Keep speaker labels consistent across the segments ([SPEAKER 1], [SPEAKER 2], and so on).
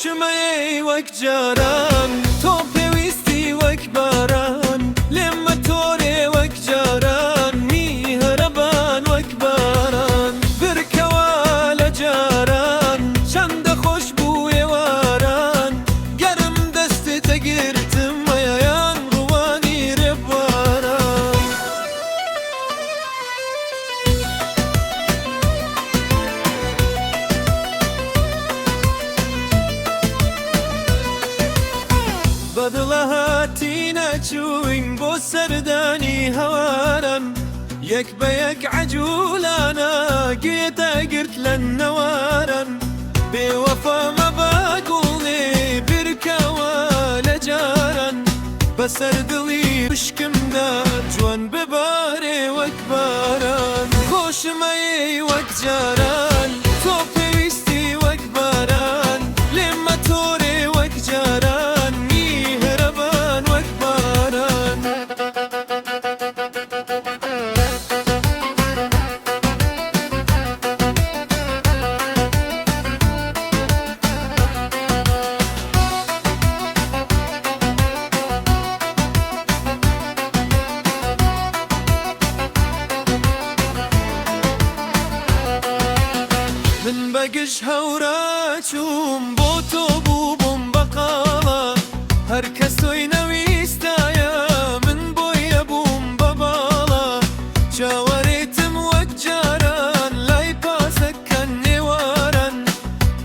[SPEAKER 1] خۆشمەیە وەک جاران تۆ پێویستی وەک باران لێمە تۆرێ وەک جاران میهرەبان وەک باران برکەوە لە جاران چەندە خۆش بوو ێواران گەرم دەستتە گرتم مەیان ڕوانی ڕێبواران بەدڵە هاتینە چوین بۆ سەردانی هەواران یەک بە یەک عەجوولانە گوێتە گرت لە نەواران بێوەفا مەبە گوڵێ برکەوە لە جاران بەسەر دڵی بشکمدا جوان ببارێ وەک باران خۆشمەیە وەک جاران تۆ پێویستی وەک باران لێمە تۆرێ وەک جاران میهرەبان وەک باران من بەگشت هەورە چووم بۆ تۆ بوو بووم بەقاڵە هەر کەس تۆی نەویستایە من بۆیە بووم بە باڵە چاوەڕێتم وەک جاران لای پاسەکەن نێواران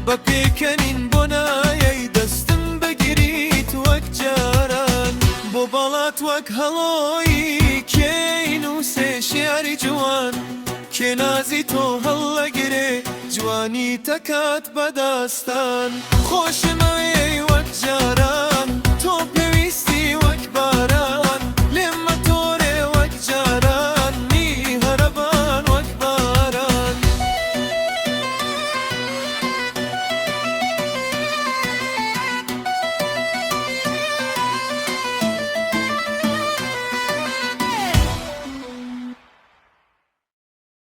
[SPEAKER 1] بە پێکەنین بۆ نایەی دەستم بەگریت وەک جاران بۆ بەڵات وەک هەڵۆیی کێین و سێ شیاری جوان کێ نازی تۆ هەڵەگرێ جوانی تەکات بەدەستان خۆشمەوێ وەک جاران تۆ